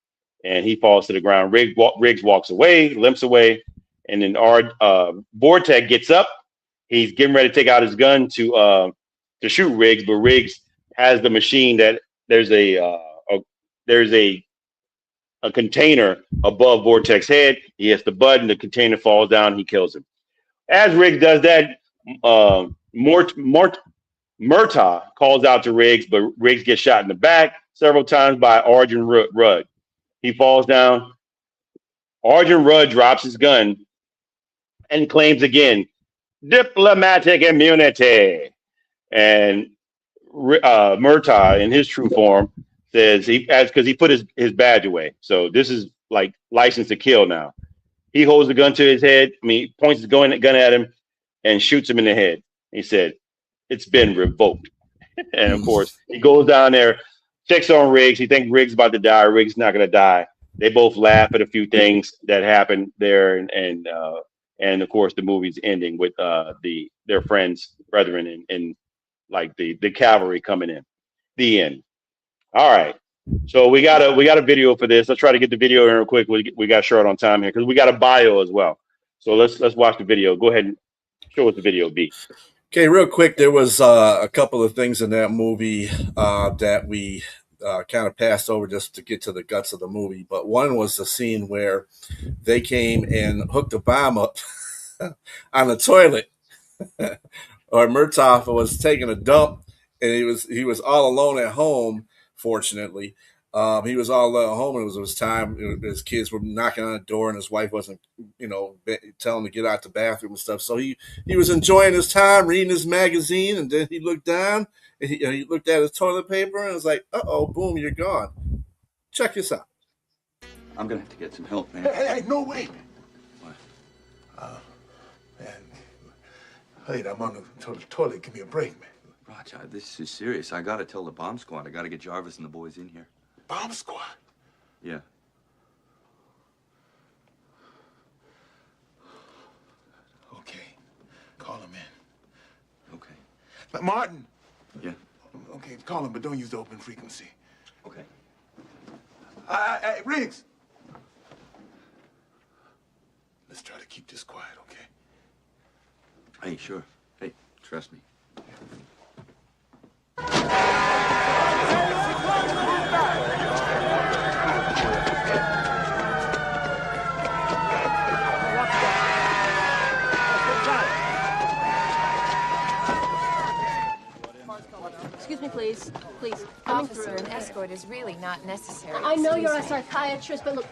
and he falls to the ground. Riggs walks away, limps away, and then Vortex gets up. He's getting ready to take out his gun to shoot Riggs, but Riggs has the machine that there's a container above Vortex's head. He hits the button, the container falls down, he kills him. As Riggs does that, Murtaugh calls out to Riggs, but Riggs gets shot in the back several times by Arjun Rudd. He falls down. Arjun Rudd drops his gun and claims again diplomatic immunity. And Murtaugh, in his true form, says because he put his badge away. So this is like license to kill now. He holds the gun to his head. Points his gun at him and shoots him in the head. He said, "It's been revoked." And of course, he goes down there, checks on Riggs. He thinks Riggs is about to die. Riggs is not going to die. They both laugh at a few things that happened there, and of course, the movie's ending with their friends, brethren, and like the cavalry coming in. The end. All right. So we got a video for this. Let's try to get the video in real quick. We got short on time here because we got a bio as well. So let's watch the video. Go ahead and show us the video, B. Okay, real quick, there was a couple of things in that movie that we kind of passed over just to get to the guts of the movie. But one was the scene where they came and hooked a bomb up on the toilet. Or Murtaugh was taking a dump, and he was all alone at home. Fortunately, he was all alone at home, and it was time. His kids were knocking on the door, and his wife wasn't, telling him to get out the bathroom and stuff. So he was enjoying his time, reading his magazine, and then he looked down, and he looked at his toilet paper, and was like, "Uh-oh, boom, you're gone." Check this out. I'm gonna have to get some help, man. Hey, no way. What? Man, hey, I'm on the toilet. Give me a break, man. Roger, this is serious. I gotta tell the bomb squad. I gotta get Jarvis and the boys in here. Bomb squad? Yeah. Okay. Call him in. Okay. But Martin. Yeah. Okay, call him, but don't use the open frequency. Okay. Riggs. Let's try to keep this quiet, okay? Hey, sure. Hey, trust me. Excuse me, please. Please. Officer, an escort is really not necessary. I know you're a Excuse me. psychiatrist, but look,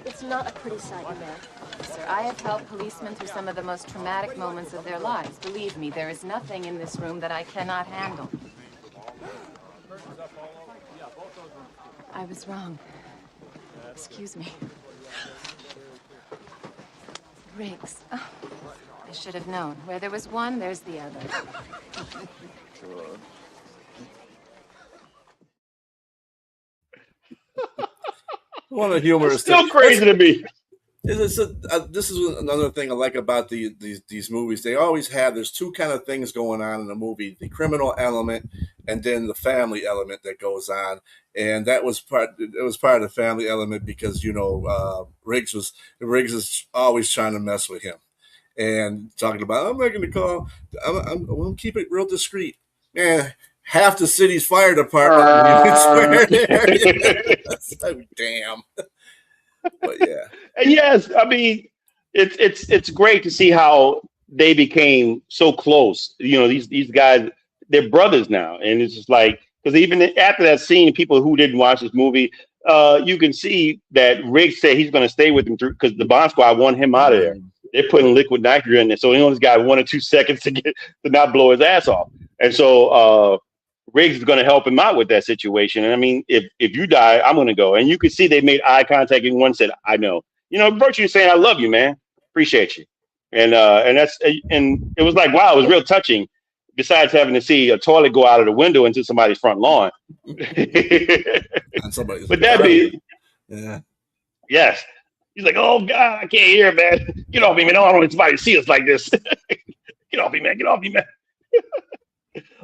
it's not a pretty sight, you man. Officer, I have helped policemen through some of the most traumatic moments of their lives. Believe me, there is nothing in this room that I cannot handle. I was wrong. Excuse me. Riggs. Oh, I should have known. Where there was one, there's the other. One of the humorous Still crazy to me. This is another thing I like about these movies. They always have, there's two kind of things going on in the movie: the criminal element and then the family element that goes on. And that was part of the family element because Riggs is always trying to mess with him and talking about, I'm making the call. I'm going to keep it real discreet. Man, half the city's fire department. So, damn. But yeah. And yes, I mean, it's great to see how they became so close. These guys, they're brothers now, and it's just like, because even after that scene, people who didn't watch this movie, you can see that Riggs said he's going to stay with him through because the bomb squad want him out of there. They're putting liquid nitrogen in there, so he only got 1 or 2 seconds to not blow his ass off. And so Riggs is going to help him out with that situation. And I mean, if you die, I'm going to go. And you could see they made eye contact, and one said, "I know." Virtue saying, "I love you, man. Appreciate you." And it was like, wow, it was real touching. Besides having to see a toilet go out of the window into somebody's front lawn. On somebody's But that'd be, yeah. Yes. He's like, oh God, I can't hear, man. Get off me, man. I don't want somebody to see us like this. Get off me, man. Get off me, man.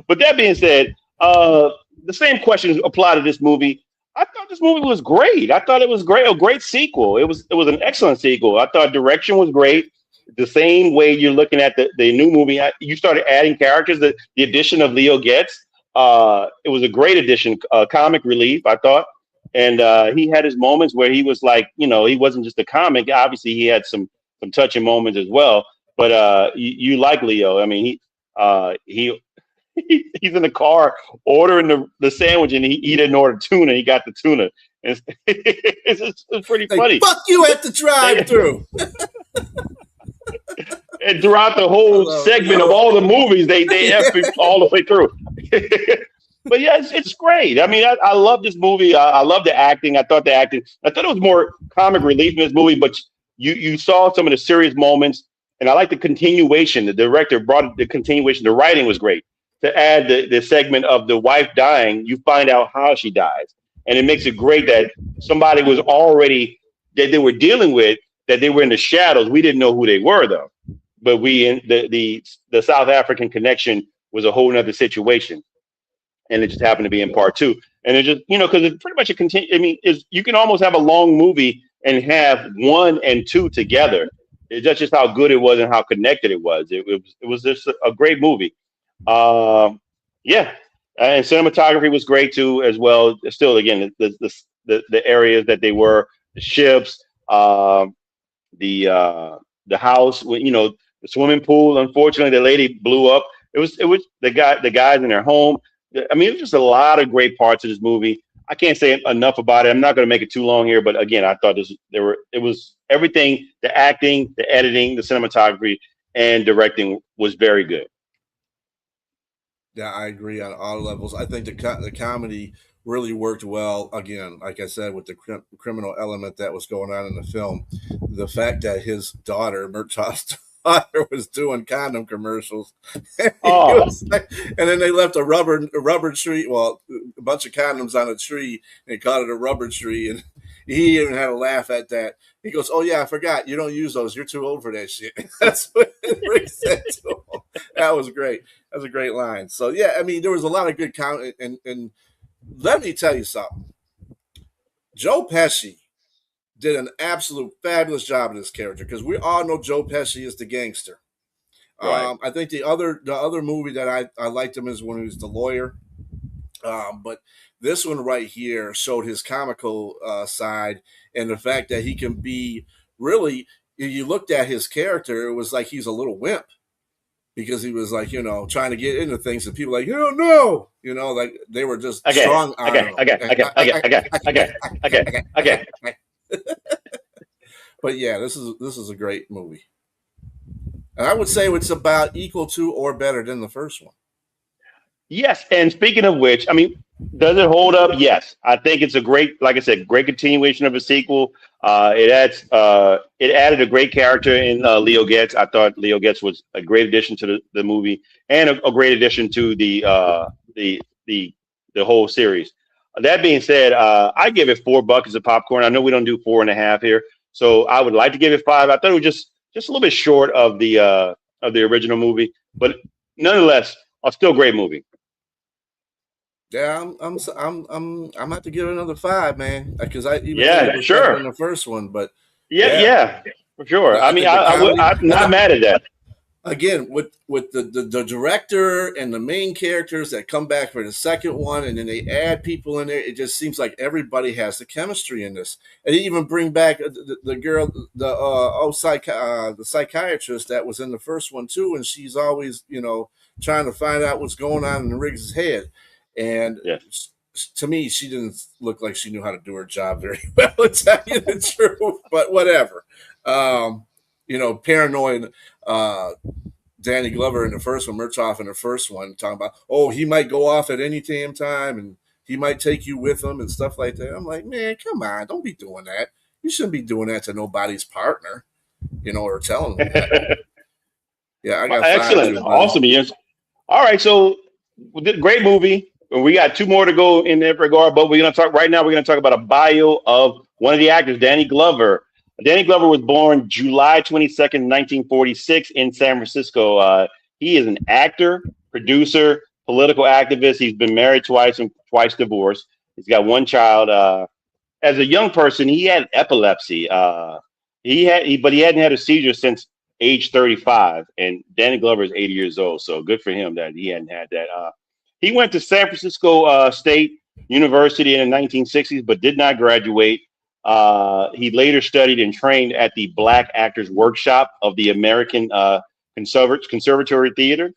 But that being said, the same questions apply to this movie. I thought this movie was great. I thought it was great, a great sequel. It was an excellent sequel. I thought direction was great. The same way you're looking at the new movie, you started adding characters. The addition of Leo Getz, it was a great addition, comic relief, I thought. And he had his moments where he was like, he wasn't just a comic. Obviously, he had some touching moments as well. But you like Leo. I mean, he he's in the car ordering the sandwich, and he didn't order tuna. He got the tuna. And it's pretty funny. Fuck you at the drive-through. And throughout the whole segment of all the movies, they F it all the way through. But yeah, it's great. I mean, I love this movie. I love the acting. I thought it was more comic relief in this movie, but you saw some of the serious moments, and I like the continuation. The director brought the continuation. The writing was great. To add the segment of the wife dying, you find out how she dies. And it makes it great that somebody was already, that they were dealing with, that they were in the shadows. We didn't know who they were, though. But the South African connection was a whole nother situation. And it just happened to be in part two. And it just, because it's pretty much a continue. I mean, you can almost have a long movie and have 1 and 2 together. That's just how good it was and how connected it was. It was just a great movie. Yeah, and cinematography was great too, as well. Still, again, the areas that they were, the ships, the house, the swimming pool. Unfortunately, the lady blew up. It was the guys in their home. I mean, it was just a lot of great parts of this movie. I can't say enough about it. I'm not going to make it too long here, but again, I thought it was everything: the acting, the editing, the cinematography, and directing was very good. Yeah, I agree on all levels. I think the comedy really worked well. Again, like I said, with the criminal element that was going on in the film, the fact that his daughter, Murtaugh's daughter, was doing condom commercials, and, and then they left a rubber tree, well, a bunch of condoms on a tree, and they called it a rubber tree, and he even had a laugh at that. He goes, "Oh yeah, I forgot. You don't use those. You're too old for that shit." That's what Rick said to him. That was great. That was a great line. So yeah, I mean, there was a lot of good count. And let me tell you something. Joe Pesci did an absolute fabulous job of this character, because we all know Joe Pesci is the gangster. Right. I think the other movie that I liked him is when he was the lawyer. But this one right here showed his comical side, and the fact that he can be really, if you looked at his character, it was like he's a little wimp, because he was like, trying to get into things, and people like, no, like they were just strong arm him. Okay. But yeah, this is a great movie. And I would say it's about equal to or better than the first one. Yes, and speaking of which, I mean, does it hold up? Yes, I think it's a great, like I said, great continuation of a sequel. It added a great character in Leo Getz. I thought Leo Getz was a great addition to the movie, and a great addition to the whole series. That being said, I give it 4 buckets of popcorn. I know we don't do 4.5 here, so I would like to give it 5. I thought it was just a little bit short of the original movie, but nonetheless, a still great movie. Yeah, I'm have to give it another 5, man, because sure in the first one, but yeah, for sure. I mean, I'm not mad at that. Again, with the director and the main characters that come back for the second one, and then they add people in there, it just seems like everybody has the chemistry in this. And they even bring back the girl, the psychiatrist that was in the first one too, and she's always trying to find out what's going on in Riggs' head. And to me, she didn't look like she knew how to do her job very well, to tell you the truth. But whatever. Paranoid Danny Glover in the first one, Murtaugh in the first one, talking about, he might go off at any damn time, and he might take you with him and stuff like that. I'm like, man, come on, don't be doing that. You shouldn't be doing that to nobody's partner, or telling them that. Yeah, I got excellent, awesome. Yes. All right, so great movie. We got 2 more to go in that regard, but we're going to talk about a bio of One of the actors, Danny Glover. Danny Glover was born July 22nd, 1946, in San Francisco. He is an actor, producer, political activist. He's been married twice and twice divorced. He's got one child. As a young person, he had epilepsy. But he hadn't had a seizure since age 35. And Danny Glover is 80 years old, so good for him that he hadn't had that. He went to San Francisco State University in the 1960s, but did not graduate. He later studied and trained at the Black Actors Workshop of the American Conservatory Theater.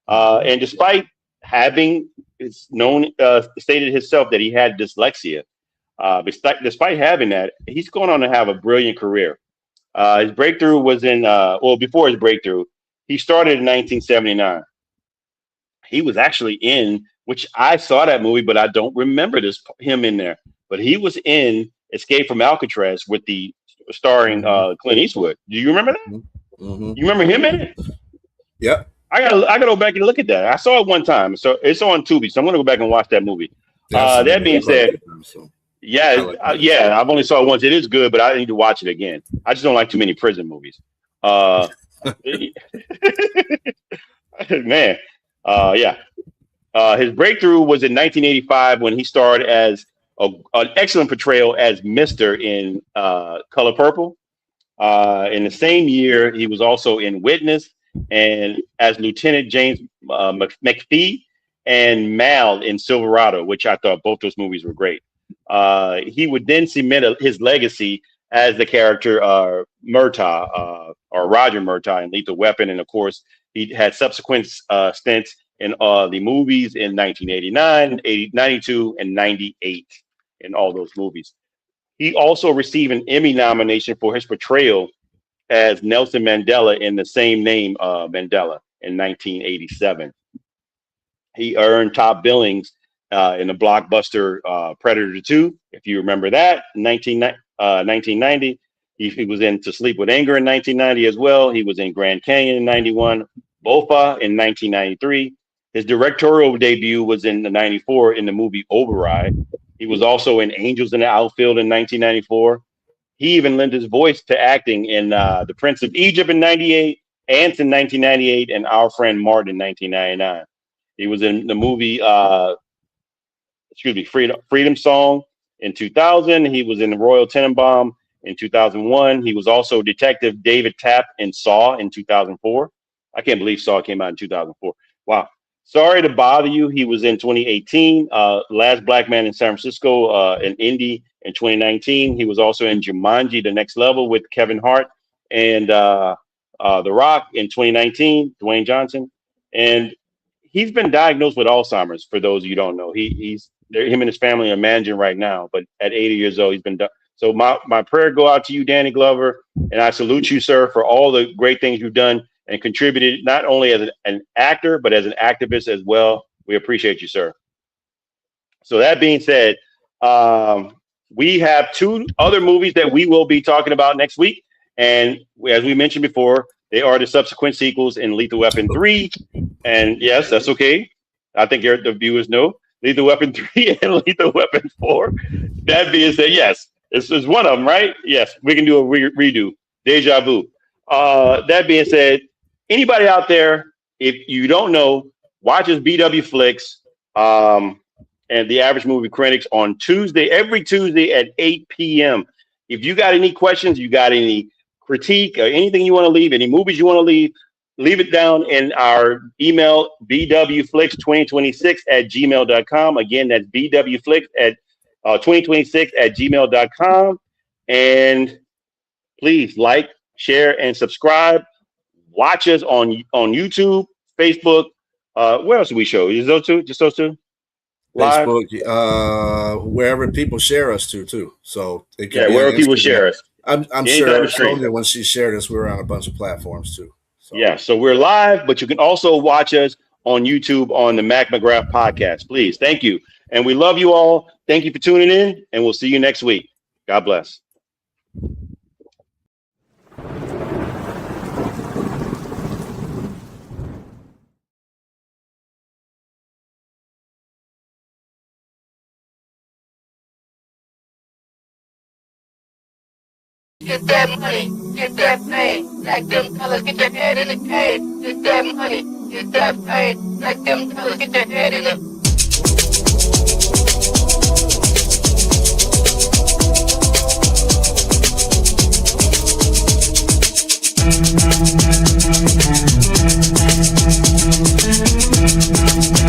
And despite having, it's known, stated himself that he had dyslexia. Despite having that, he's going on to have a brilliant career. His breakthrough was before his breakthrough, he started in 1979. He was actually in, which I saw that movie, but I don't remember him in there. But he was in Escape from Alcatraz with the starring Clint Eastwood. Do you remember that? Mm-hmm. You remember him in it? Yep. I gotta go back and look at that. I saw it one time, so it's on Tubi. So I'm gonna go back and watch that movie. That being said, I've only saw it once. It is good, but I need to watch it again. I just don't like too many prison movies. Man, his breakthrough was in 1985 when he starred as an excellent portrayal as Mister in Color Purple. In the same year, he was also in Witness and as Lieutenant James McPhee and Mal in Silverado, which I thought both those movies were great. He would then cement his legacy as the character Murtaugh or Roger Murtaugh in Lethal Weapon. And of course, he had subsequent stints in the movies in 1989, 92, and 98 in all those movies. He also received an Emmy nomination for his portrayal as Nelson Mandela in the same name, Mandela, in 1987. He earned top billings in the blockbuster Predator 2, if you remember that, in 1990. He was in To Sleep with Anger in 1990 as well. He was in Grand Canyon in 91, Bofa in 1993. His directorial debut was in the 94 in the movie Override. He was also in Angels in the Outfield in 1994. He even lent his voice to acting in The Prince of Egypt in 98, Ants in 1998, and Our Friend Martin in 1999. He was in the movie, Freedom Song in 2000. He was in The Royal Tenenbaum in 2001. He was also Detective David Tapp in Saw in 2004. I can't believe Saw came out in 2004. Wow. Sorry to Bother You. He was in 2018. Last Black Man in San Francisco in Indy in 2019. He was also in Jumanji: The Next Level with Kevin Hart and The Rock in 2019, Dwayne Johnson. And he's been diagnosed with Alzheimer's, for those of you who don't know. Him and his family are managing right now, but at 80 years old, he's been done. So my prayer go out to you, Danny Glover, and I salute you, sir, for all the great things you've done and contributed not only as an actor, but as an activist as well. We appreciate you, sir. So that being said, we have two other movies that we will be talking about next week. And as we mentioned before, they are the subsequent sequels in Lethal Weapon 3. And yes, that's okay. I think the viewers know Lethal Weapon 3 and Lethal Weapon 4. That being said, yes, this is one of them, right? Yes, we can do a redo. Deja vu. That being said, anybody out there, if you don't know, watches BW Flix and the Average Movie Critics on every Tuesday at 8 p.m. If you got any questions, you got any critique or anything you want to leave, any movies you want to leave it down in our email, bwflix2026@gmail.com. Again, that's bwflix2026@gmail.com. And please like, share, and subscribe. Watch us on YouTube, Facebook. Where else do we show? Is those two? Just those two? Live? Facebook, wherever people share us to, too. So it can be wherever people share us. I'm sure Sonia, when she shared us, we were on a bunch of platforms, too. So. Yeah, so we're live, but you can also watch us on YouTube on the Mac McGrath podcast. Please, thank you. And we love you all. Thank you for tuning in, and we'll see you next week. God bless. get that money, get that fame. Like them fellas, get your head in the game. Get that money, get that fame. Like them fellas, get your head in the Thank you.